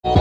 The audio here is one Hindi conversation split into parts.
हम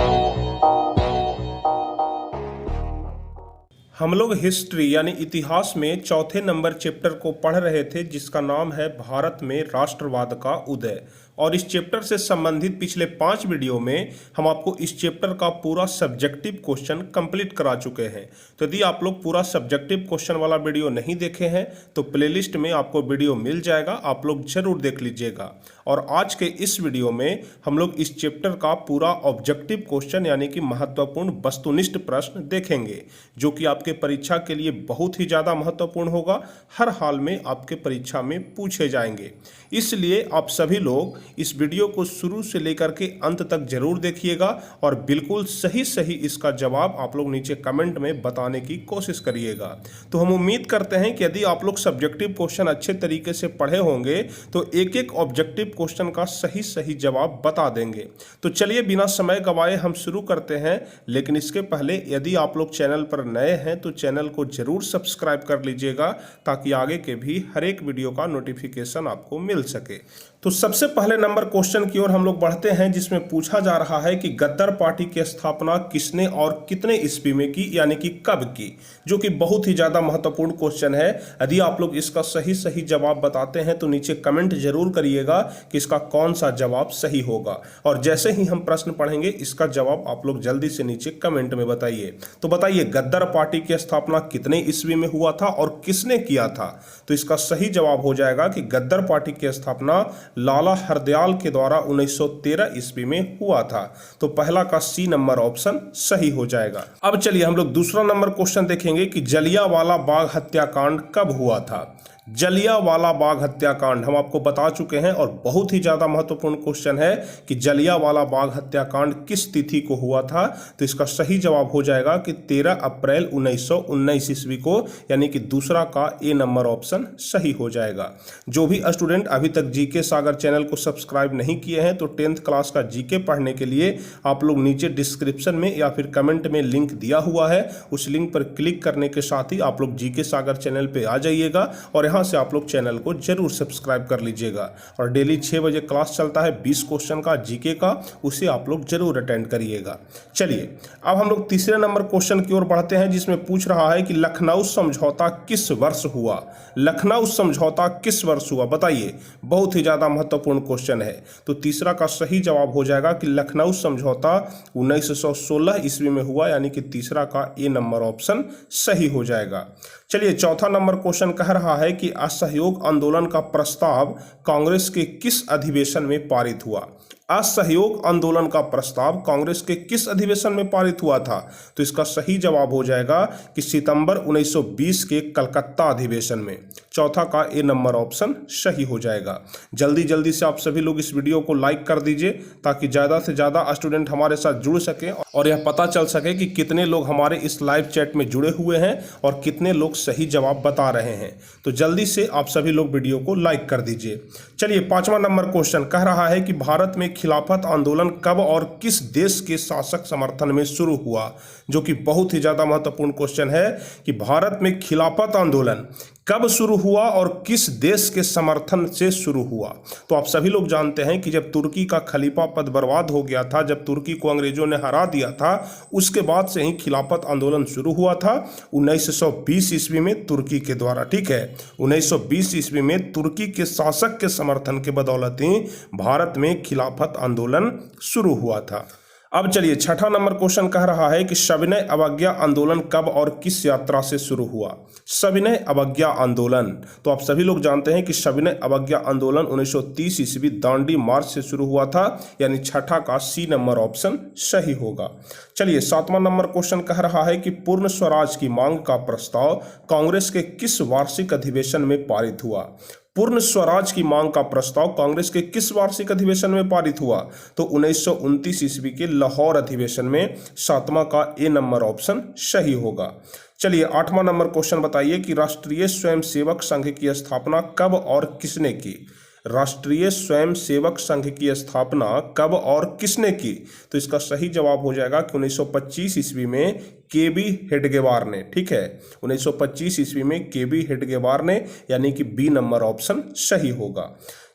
लोग हिस्ट्री यानी इतिहास में चौथे नंबर चैप्टर को पढ़ रहे थे जिसका नाम है भारत में राष्ट्रवाद का उदय। और इस चैप्टर से संबंधित पिछले 5 वीडियो में हम आपको इस चैप्टर का पूरा सब्जेक्टिव क्वेश्चन कंप्लीट करा चुके हैं। तो यदि आप लोग पूरा सब्जेक्टिव क्वेश्चन वाला वीडियो नहीं देखे हैं तो प्लेलिस्ट में आपको वीडियो मिल जाएगा, आप लोग जरूर देख लीजिएगा। और आज के इस वीडियो में हम लोग इस चैप्टर का पूरा ऑब्जेक्टिव क्वेश्चन यानी कि महत्वपूर्ण वस्तुनिष्ठ प्रश्न देखेंगे, जो कि आपके परीक्षा के लिए बहुत ही ज़्यादा महत्वपूर्ण होगा। हर हाल में आपके परीक्षा में पूछे जाएंगे, इसलिए आप सभी लोग इस वीडियो को शुरू से लेकर के अंत तक जरूर देखिएगा और बिल्कुल सही सही इसका जवाब आप लोग नीचे कमेंट में बताने की कोशिश करिएगा। तो हम उम्मीद करते हैं कि यदि आप लोग सब्जेक्टिव क्वेश्चन अच्छे तरीके से पढ़े होंगे तो एक एक ऑब्जेक्टिव क्वेश्चन का सही सही जवाब बता देंगे। तो चलिए बिना समय गवाए हम शुरू करते हैं, लेकिन इसके पहले यदि आप लोग चैनल पर नए हैं तो चैनल को जरूर सब्सक्राइब कर लीजिएगा ताकि आगे के भी हर एक वीडियो का नोटिफिकेशन आपको मिल सके। तो सबसे पहले नंबर क्वेश्चन की ओर हम लोग बढ़ते हैं, जिसमें पूछा जा रहा है कि गद्दार पार्टी की स्थापना किसने और कितने ईस्वी में की, यानी कि कब की, जो कि बहुत ही ज्यादा महत्वपूर्ण क्वेश्चन है। यदि आप लोग इसका सही सही जवाब बताते हैं तो नीचे कमेंट जरूर करिएगा कि इसका कौन सा जवाब सही होगा। और जैसे ही हम प्रश्न पढ़ेंगे इसका जवाब आप लोग जल्दी से नीचे कमेंट में बताइए। तो बताइए गद्दार पार्टी की स्थापना कितने ईस्वी में हुआ था और किसने किया था। तो इसका सही जवाब हो जाएगा कि गद्दार पार्टी की स्थापना लाला हरदयाल के द्वारा 1913 ईस्वी में हुआ था। तो पहला का सी नंबर ऑप्शन सही हो जाएगा। अब चलिए हम लोग दूसरा नंबर क्वेश्चन देखेंगे कि जलियांवाला बाग हत्याकांड कब हुआ था। जलियांवाला बाग हत्याकांड हम आपको बता चुके हैं और बहुत ही ज्यादा महत्वपूर्ण क्वेश्चन है कि जलियांवाला बाग हत्याकांड किस तिथि को हुआ था। तो इसका सही जवाब हो जाएगा कि 13 अप्रैल 1919 ईस्वी को, यानी कि दूसरा का ए नंबर ऑप्शन सही हो जाएगा। जो भी स्टूडेंट अभी तक जीके सागर चैनल को सब्सक्राइब नहीं किए हैं तो 10th क्लास का जीके पढ़ने के लिए आप लोग नीचे डिस्क्रिप्शन में या फिर कमेंट में लिंक दिया हुआ है, उस लिंक पर क्लिक करने के साथ ही आप लोग जीके सागर चैनल पर आ जाइएगा और यहाँ से आप लोग चैनल को जरूर सब्सक्राइब कर लीजिएगा। और डेली 6 बजे क्लास चलता है 20 क्वेश्चन का जीके का, उसे आप लोग जरूर अटेंड करिएगा। चलिए अब हम लोग तीसरे नंबर क्वेश्चन की ओर बढ़ते हैं, जिसमें पूछ रहा है कि लखनऊ समझौता किस वर्ष हुआ। लखनऊ समझौता किस वर्ष हुआ बताइए, बहुत ही ज्यादा महत्वपूर्ण क्वेश्चन है। तो तीसरा का सही जवाब हो जाएगा कि लखनऊ समझौता 1916 ईस्वी में हुआ, यानी कि तीसरा का ए नंबर ऑप्शन सही हो जाएगा। चलिए चौथा नंबर क्वेश्चन कह रहा है कि असहयोग आंदोलन का प्रस्ताव कांग्रेस के किस अधिवेशन में पारित हुआ। असहयोग आंदोलन का प्रस्ताव कांग्रेस के किस अधिवेशन में पारित हुआ था। तो इसका सही जवाब हो जाएगा कि सितंबर 1920 के कलकत्ता अधिवेशन में। चौथा का ए नंबर ऑप्शन सही हो जाएगा। जल्दी जल्दी से आप सभी लोग इस वीडियो को लाइक कर दीजिए ताकि ज़्यादा से ज़्यादा स्टूडेंट हमारे साथ जुड़ सकें और यह पता चल सके कि कितने लोग हमारे इस लाइव चैट में जुड़े हुए हैं और कितने लोग सही जवाब बता रहे हैं। तो जल्दी से आप सभी लोग वीडियो को लाइक कर दीजिए। चलिए पांचवा नंबर क्वेश्चन कह रहा है कि भारत में खिलाफत आंदोलन कब और किस देश के शासक समर्थन में शुरू हुआ, जो कि बहुत ही ज्यादा महत्वपूर्ण क्वेश्चन है कि भारत में खिलाफत आंदोलन कब शुरू हुआ और किस देश के समर्थन से शुरू हुआ। तो आप सभी लोग जानते हैं कि जब तुर्की का खलीफा पद बर्बाद हो गया था, जब तुर्की को अंग्रेजों ने हरा दिया था, उसके बाद से ही खिलाफत आंदोलन शुरू हुआ था 1920 ईस्वी में तुर्की के द्वारा। ठीक है, 1920 ईस्वी में तुर्की के शासक के समर्थन के बदौलत ही भारत में खिलाफत आंदोलन शुरू हुआ था। अब चलिए छठा नंबर क्वेश्चन कह रहा है कि सविनय अवज्ञा आंदोलन कब और किस यात्रा से शुरू हुआ। सविनय अवज्ञा आंदोलन, तो आप सभी लोग जानते हैं कि सविनय अवज्ञा आंदोलन 1930 ईस्वी दांडी मार्च से शुरू हुआ था, यानी छठा का सी नंबर ऑप्शन सही होगा। चलिए सातवां नंबर क्वेश्चन कह रहा है कि पूर्ण स्वराज की मांग का प्रस्ताव कांग्रेस के किस वार्षिक अधिवेशन में पारित हुआ। पूर्ण स्वराज की मांग का प्रस्ताव कांग्रेस के किस वार्षिक अधिवेशन में पारित हुआ। तो 1929 ईस्वी के लाहौर अधिवेशन में। सातवां का ए नंबर ऑप्शन सही होगा। चलिए आठवां नंबर क्वेश्चन बताइए कि राष्ट्रीय स्वयंसेवक संघ की स्थापना कब और किसने की। राष्ट्रीय स्वयंसेवक संघ की स्थापना कब और किसने की। तो इसका सही जवाब हो जाएगा कि 1925 ईस्वी में केबी हेडगेवार ने। ठीक है, 1925 ईस्वी में केबी हेडगेवार ने, यानी कि बी नंबर ऑप्शन सही होगा।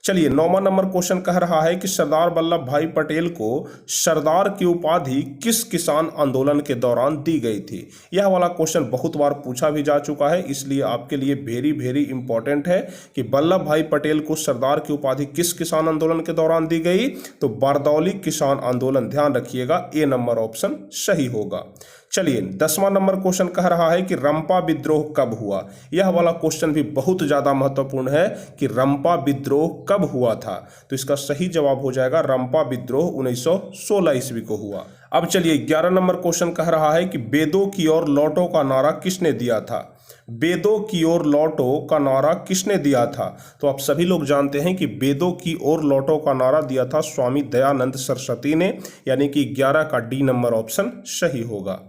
चलिए 9वां नंबर क्वेश्चन कह रहा है कि सरदार वल्लभ भाई पटेल को सरदार की उपाधि किस किसान आंदोलन के दौरान दी गई थी। यह वाला क्वेश्चन बहुत बार पूछा भी जा चुका है, इसलिए आपके लिए वेरी वेरी इंपॉर्टेंट है कि वल्लभ भाई पटेल को सरदार की उपाधि किस किसान आंदोलन के दौरान दी गई। तो बारदौली किसान आंदोलन, ध्यान रखिएगा, ए नंबर ऑप्शन सही होगा। चलिए 10वां नंबर क्वेश्चन कह रहा है कि रंपा विद्रोह कब हुआ। यह वाला क्वेश्चन भी बहुत ज्यादा महत्वपूर्ण है कि रंपा विद्रोह कब हुआ था। तो इसका सही जवाब हो जाएगा रंपा विद्रोह 1916 ईस्वी को हुआ। अब चलिए 11 नंबर क्वेश्चन कह रहा है कि वेदों की ओर लौटो का नारा किसने दिया था। वेदों की ओर लौटो का नारा किसने दिया था। तो आप सभी लोग जानते हैं कि वेदों की ओर लौटो का नारा दिया था स्वामी दयानंद सरस्वती ने, यानी कि 11 का डी नंबर ऑप्शन सही होगा।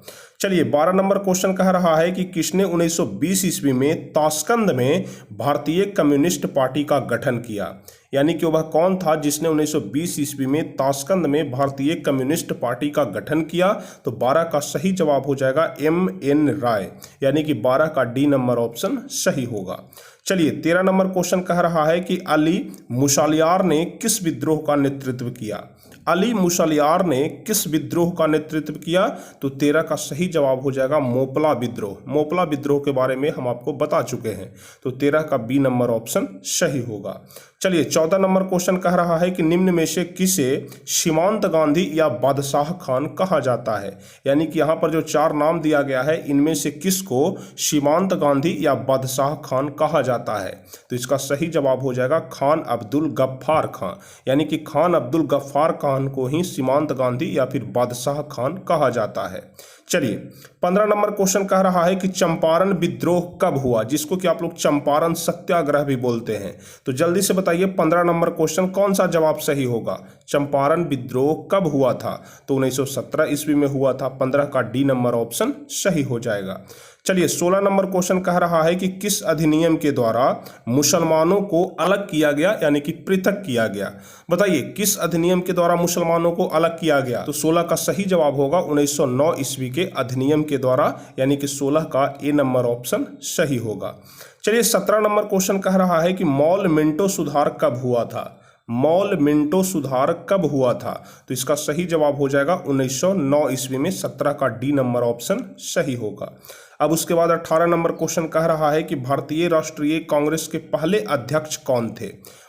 चलिए 12 नंबर क्वेश्चन कह रहा है कि किसने 1920 ईस्वी में ताशकंद में भारतीय कम्युनिस्ट पार्टी का गठन किया। यानी कि वह कौन था जिसने 1920 ईस्वी में ताशकंद में भारतीय कम्युनिस्ट पार्टी का गठन किया। तो 12 का सही जवाब हो जाएगा M.N. राय, यानी कि 12 का डी नंबर ऑप्शन सही होगा। चलिए 13 नंबर क्वेश्चन कह रहा है कि अली मुसालियार ने किस विद्रोह का नेतृत्व किया। अली मुसालियार ने किस विद्रोह का नेतृत्व किया। तो 13 का सही जवाब हो जाएगा मोपला विद्रोह। मोपला विद्रोह के बारे में हम आपको बता चुके हैं, तो 13 का बी नंबर ऑप्शन सही होगा। चलिए 14 नंबर क्वेश्चन कह रहा है कि निम्न में से किसे सीमांत गांधी या बादशाह खान कहा जाता है। यानी कि यहाँ पर जो 4 नाम दिया गया है, इनमें से किसको सीमांत गांधी या बादशाह खान कहा जाता है। तो इसका सही जवाब हो जाएगा खान अब्दुल गफ्फार खान, यानी कि खान अब्दुल गफ्फार खान को ही सीमांत गांधी या फिर बादशाह खान कहा जाता है। चलिए 15 नंबर क्वेश्चन कह रहा है कि चंपारण विद्रोह कब हुआ, जिसको कि आप लोग चंपारण सत्याग्रह भी बोलते हैं। तो जल्दी से बताइए 15 नंबर क्वेश्चन कौन सा जवाब सही होगा। चंपारण विद्रोह कब हुआ था। तो 1917 ईस्वी में हुआ था। 15 का डी नंबर ऑप्शन सही हो जाएगा। चलिए 16 नंबर क्वेश्चन कह रहा है कि किस अधिनियम के द्वारा मुसलमानों को अलग किया गया, यानी कि पृथक किया गया। बताइए किस अधिनियम के द्वारा मुसलमानों को अलग किया गया। तो 16 का सही जवाब होगा 1909 ईस्वी के अधिनियम के द्वारा, यानी कि 16 का ए नंबर ऑप्शन सही होगा। चलिए 17 नंबर क्वेश्चन कह रहा है कि मॉल मिंटो सुधार कब हुआ था। मॉल मिंटो सुधार कब हुआ था। तो इसका सही जवाब हो जाएगा 1909 ईस्वी में। 17 का डी नंबर ऑप्शन सही होगा। अब उसके बाद 18 नंबर क्वेश्चन कह रहा है कि भारतीय राष्ट्रीय कांग्रेस के पहले अध्यक्ष कौन थे।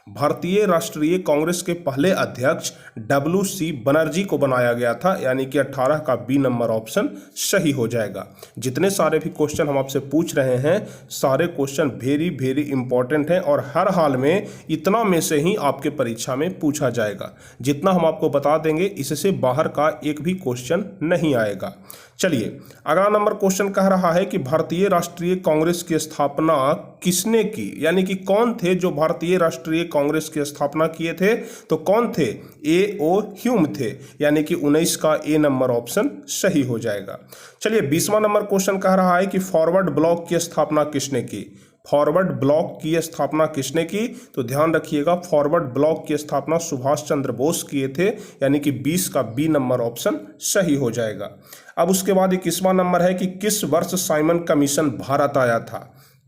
भारतीय राष्ट्रीय कांग्रेस के पहले अध्यक्ष WC बनर्जी को बनाया गया था, यानी कि 18 का बी नंबर ऑप्शन सही हो जाएगा। जितने सारे भी क्वेश्चन हम आपसे पूछ रहे हैं, सारे क्वेश्चन वेरी वेरी इंपॉर्टेंट हैं और हर हाल में इतना में से ही आपके परीक्षा में पूछा जाएगा। जितना हम आपको बता देंगे, इससे बाहर का एक भी क्वेश्चन नहीं आएगा। चलिए अगला नंबर क्वेश्चन कह रहा है कि भारतीय राष्ट्रीय कांग्रेस की स्थापना किसने की, यानी कि कौन थे जो भारतीय राष्ट्रीय कांग्रेस की स्थापना किए थे। तो कौन थे। A.O. ह्यूम थे, यानी कि 19 का ए नंबर ऑप्शन सही हो जाएगा। चलिए 20वां नंबर क्वेश्चन कह रहा है कि फॉरवर्ड ब्लॉक की स्थापना किसने की। फॉरवर्ड ब्लॉक की स्थापना किसने की। तो ध्यान रखिएगा फॉरवर्ड ब्लॉक की स्थापना सुभाष चंद्र बोस किए थे, यानी कि 20 का बी नंबर ऑप्शन सही हो जाएगा। अब उसके बाद 21वां नंबर है कि किस वर्ष साइमन कमीशन भारत आया था।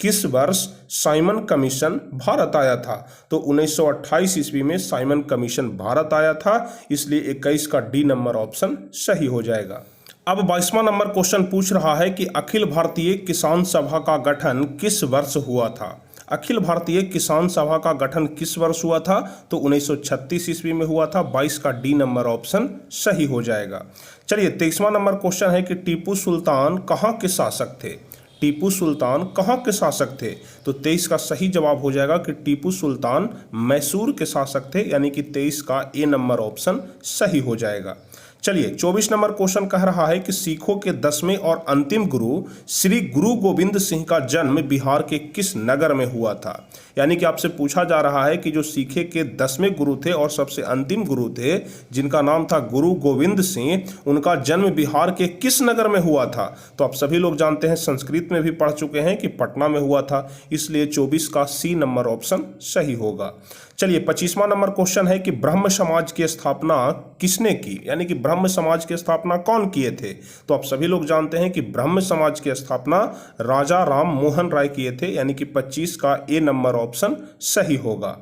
किस वर्ष साइमन कमीशन भारत आया था। तो 1928 ईस्वी में साइमन कमीशन भारत आया था, इसलिए 21 का डी नंबर ऑप्शन सही हो जाएगा। अब 22वां नंबर क्वेश्चन पूछ रहा है कि अखिल भारतीय किसान सभा का गठन किस वर्ष हुआ था। अखिल भारतीय किसान सभा का गठन किस वर्ष हुआ था। तो 1936 ईस्वी में हुआ था। 22 का डी नंबर ऑप्शन सही हो जाएगा। चलिए 23वां नंबर क्वेश्चन है कि टीपू सुल्तान कहाँ के शासक थे। टीपू सुल्तान कहाँ के शासक थे। तो 23 का सही जवाब हो जाएगा कि टीपू सुल्तान मैसूर के शासक थे, यानी कि 23 का ए नंबर ऑप्शन सही हो जाएगा। चलिए 24 नंबर क्वेश्चन कह रहा है कि सिखों के 10वें और अंतिम गुरु श्री गुरु गोविंद सिंह का जन्म बिहार के किस नगर में हुआ था। यानी कि आपसे पूछा जा रहा है कि जो सीखे के 10वें गुरु थे और सबसे अंतिम गुरु थे, जिनका नाम था गुरु गोविंद सिंह, उनका जन्म बिहार के किस नगर में हुआ था। तो आप सभी लोग जानते हैं, संस्कृत में भी पढ़ चुके हैं कि पटना में हुआ था, इसलिए 24 का सी नंबर ऑप्शन सही होगा। चलिए 25वां नंबर क्वेश्चन है कि ब्रह्म समाज की स्थापना किसने की। यानी कि ब्रह्म समाज की स्थापना कौन किए थे। तो आप सभी लोग जानते हैं कि ब्रह्म समाज की स्थापना राजा राम मोहन राय किए थे, यानी कि 25 का ए नंबर ऑप्शन सही होगा।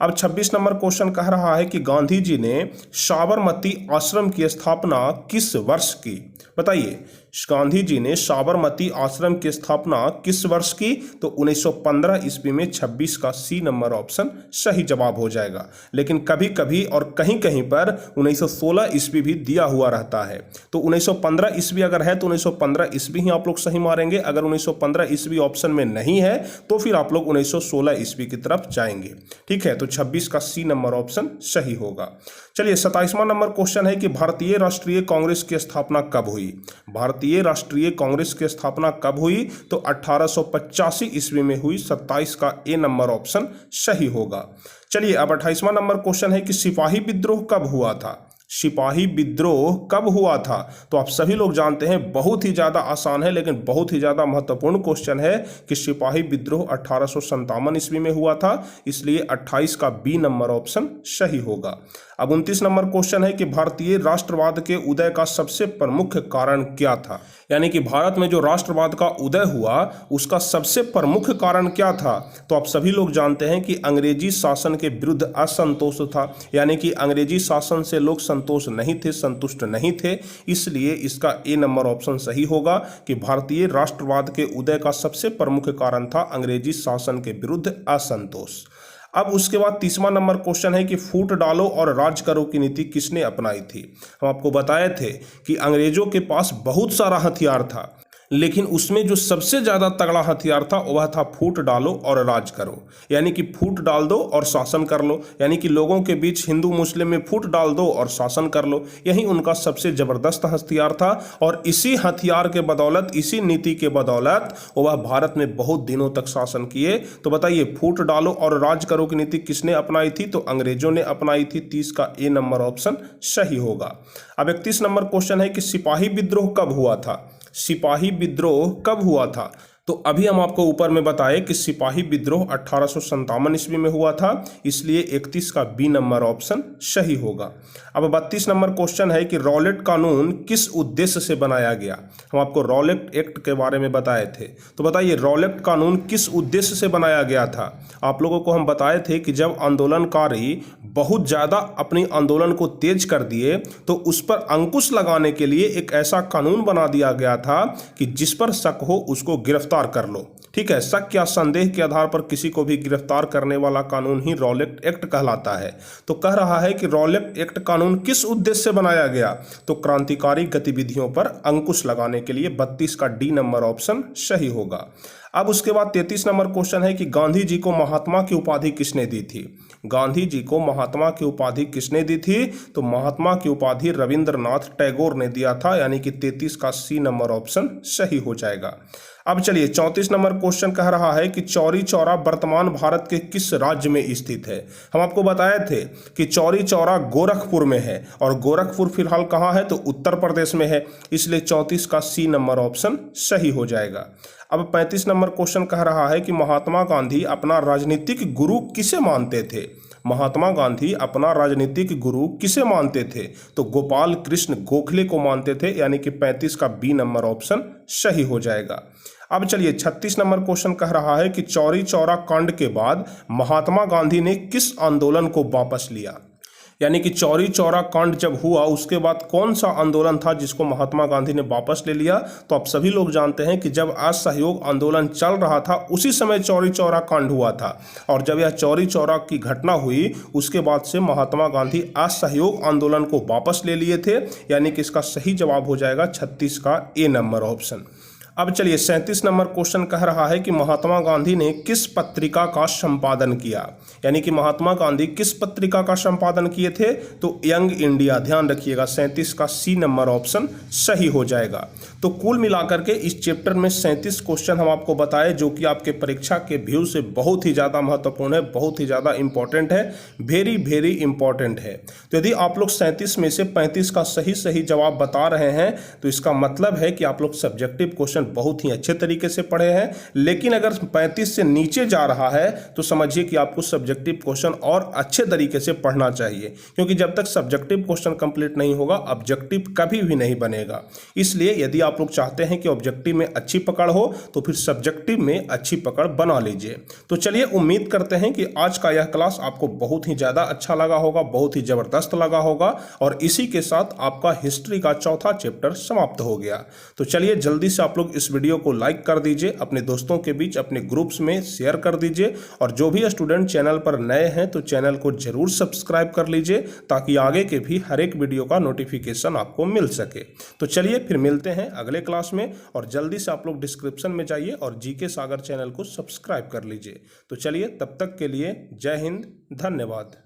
अब 26 नंबर क्वेश्चन कह रहा है कि गांधी जी ने साबरमती आश्रम की स्थापना किस वर्ष की? बताइए, गांधी जी ने साबरमती आश्रम की स्थापना किस वर्ष की? तो 1915 ईस्वी में। 26 का सी नंबर ऑप्शन सही जवाब हो जाएगा। लेकिन कभी कभी और कहीं कहीं पर 1916 ईस्वी भी दिया हुआ रहता है, तो 1915 ईस्वी अगर है तो 1915 ईस्वी ही आप लोग सही मारेंगे। अगर 1915 ईस्वी ऑप्शन में नहीं है तो फिर आप लोग 1916 ईस्वी की तरफ जाएंगे। ठीक है, तो 26 का सी नंबर ऑप्शन सही होगा। चलिए 27वां नंबर क्वेश्चन है कि भारतीय राष्ट्रीय कांग्रेस की स्थापना कब हुई? भारतीय राष्ट्रीय कांग्रेस की स्थापना कब हुई? तो 1885 ईस्वी में हुई। 27 का ए नंबर ऑप्शन सही होगा। चलिए अब 28वां नंबर क्वेश्चन है कि सिपाही विद्रोह कब हुआ था? सिपाही विद्रोह कब हुआ था? तो आप सभी लोग जानते हैं, बहुत ही ज़्यादा आसान है लेकिन बहुत ही ज़्यादा महत्वपूर्ण क्वेश्चन है कि सिपाही विद्रोह 1857 ईस्वी में हुआ था, इसलिए 28 का बी नंबर ऑप्शन सही होगा। अब 29 नंबर क्वेश्चन है कि भारतीय राष्ट्रवाद के उदय का सबसे प्रमुख कारण क्या था? यानी कि भारत में जो राष्ट्रवाद का उदय हुआ उसका सबसे प्रमुख कारण क्या था? तो आप सभी लोग जानते हैं कि अंग्रेजी शासन के विरुद्ध असंतोष था, यानी कि अंग्रेजी शासन से लोग संतोष नहीं थे, संतुष्ट नहीं थे, इसलिए इसका ए नंबर ऑप्शन सही होगा कि भारतीय राष्ट्रवाद के उदय का सबसे प्रमुख कारण था अंग्रेजी शासन के विरुद्ध असंतोष। अब उसके बाद 30वां नंबर क्वेश्चन है कि फूट डालो और राज करो की नीति किसने अपनाई थी? हम आपको बताए थे कि अंग्रेजों के पास बहुत सारा हथियार था, लेकिन उसमें जो सबसे ज़्यादा तगड़ा हथियार था वह था फूट डालो और राज करो, यानी कि फूट डाल दो और शासन कर लो, यानी कि लोगों के बीच हिंदू मुस्लिम में फूट डाल दो और शासन कर लो। यही उनका सबसे ज़बरदस्त हथियार था और इसी हथियार के बदौलत, इसी नीति के बदौलत वह भारत में बहुत दिनों तक शासन किए। तो बताइए, फूट डालो और राज करो की नीति किसने अपनाई थी? तो अंग्रेजों ने अपनाई थी। 30 का ए नंबर ऑप्शन सही होगा। अब 31 नंबर क्वेश्चन है कि सिपाही विद्रोह कब हुआ था? सिपाही विद्रोह कब हुआ था? तो अभी हम आपको ऊपर में बताए कि सिपाही विद्रोह 1857 ईस्वी में हुआ था, इसलिए 31 का बी नंबर ऑप्शन सही होगा। अब 32 नंबर क्वेश्चन है कि रॉलेट कानून किस उद्देश्य से बनाया गया? हम आपको रॉलेट एक्ट के बारे में बताए थे, तो बताइए रॉलेट कानून किस उद्देश्य से बनाया गया था? आप लोगों को हम बताए थे कि जब आंदोलनकारी बहुत ज़्यादा अपनी आंदोलन को तेज कर दिए तो उस पर अंकुश लगाने के लिए एक ऐसा कानून बना दिया गया था कि जिस पर शक हो उसको गिरफ्तार कर लो। ठीक है, शक या संदेह के आधार पर किसी को भी गिरफ्तार करने वाला कानून ही रॉलेट एक्ट कहलाता है। तो कह रहा है कि रॉलेट एक्ट कानून किस उद्देश्य से बनाया गया? तो क्रांतिकारी गतिविधियों पर अंकुश लगाने के लिए। 32 का डी नंबर ऑप्शन सही होगा। अब उसके बाद 33 नंबर क्वेश्चन है कि गांधी जी को महात्मा की उपाधि किसने दी थी? गांधी जी को महात्मा की उपाधि किसने दी थी? तो महात्मा की उपाधि रविंद्रनाथ टैगोर ने दिया था, यानी कि 33 का सी नंबर ऑप्शन सही हो जाएगा। अब चलिए 34 नंबर क्वेश्चन कह रहा है कि चौरी चौरा वर्तमान भारत के किस राज्य में स्थित है? हम आपको बताए थे कि चौरी चौरा गोरखपुर में है और गोरखपुर फिलहाल कहाँ है? तो उत्तर प्रदेश में है, इसलिए 34 का सी नंबर ऑप्शन सही हो जाएगा। अब 35 नंबर क्वेश्चन कह रहा है कि महात्मा गांधी अपना राजनीतिक गुरु किसे मानते थे? महात्मा गांधी अपना राजनीतिक गुरु किसे मानते थे? तो गोपाल कृष्ण गोखले को मानते थे, यानी कि 35 का बी नंबर ऑप्शन सही हो जाएगा। अब चलिए 36 नंबर क्वेश्चन कह रहा है कि चौरी चौरा कांड के बाद महात्मा गांधी ने किस आंदोलन को वापस लिया? यानी कि चौरी चौरा कांड जब हुआ उसके बाद कौन सा आंदोलन था जिसको महात्मा गांधी ने वापस ले लिया? तो आप सभी लोग जानते हैं कि जब असहयोग आंदोलन चल रहा था उसी समय चौरी चौरा कांड हुआ था, और जब यह चौरी चौरा की घटना हुई उसके बाद से महात्मा गांधी असहयोग आंदोलन को वापस ले लिए थे, यानी कि इसका सही जवाब हो जाएगा 36 का ए नंबर ऑप्शन। अब चलिए 37 नंबर क्वेश्चन कह रहा है कि महात्मा गांधी ने किस पत्रिका का संपादन किया? यानी कि महात्मा गांधी किस पत्रिका का संपादन किए थे? तो यंग इंडिया। ध्यान रखिएगा, 37 का सी नंबर ऑप्शन सही हो जाएगा। तो कुल मिलाकर के इस चैप्टर में 37 क्वेश्चन हम आपको बताए जो कि आपके परीक्षा के व्यू से बहुत ही ज़्यादा महत्वपूर्ण है, बहुत ही ज़्यादा इंपॉर्टेंट है, वेरी वेरी इंपॉर्टेंट है। तो यदि आप लोग 37 में से 35 का सही जवाब बता रहे हैं तो इसका मतलब है कि आप लोग सब्जेक्टिव क्वेश्चन क्वेश्चन बहुत ही अच्छे तरीके से पढ़े हैं, लेकिन अगर 35 से नीचे जा रहा है तो समझिए कि आपको सब्जेक्टिव क्वेश्चन और अच्छे तरीके से पढ़ना चाहिए, क्योंकि जब तक सब्जेक्टिव क्वेश्चन कंप्लीट नहीं होगा ऑब्जेक्टिव कभी भी नहीं बनेगा। इसलिए यदि आप लोग चाहते हैं कि ऑब्जेक्टिव में अच्छी पकड़ हो तो फिर सब्जेक्टिव में अच्छी पकड़ बना लीजिए। तो चलिए, उम्मीद करते हैं कि आज का यह क्लास आपको बहुत ही ज़्यादा अच्छा लगा होगा, बहुत ही ज़बरदस्त लगा होगा, और इसी के साथ आपका हिस्ट्री का चौथा चैप्टर समाप्त हो गया। तो चलिए जल्दी से आप लोग इस वीडियो को लाइक कर दीजिए, अपने दोस्तों के बीच अपने ग्रुप्स में शेयर कर दीजिए, और जो भी स्टूडेंट चैनल पर नए हैं तो चैनल को जरूर सब्सक्राइब कर लीजिए ताकि आगे के भी हर एक वीडियो का नोटिफिकेशन आपको मिल सके। तो चलिए फिर मिलते हैं अगले क्लास में, और जल्दी से आप लोग डिस्क्रिप्शन में जाइए और जीके सागर चैनल को सब्सक्राइब कर लीजिए। तो चलिए तब तक के लिए जय हिंद, धन्यवाद।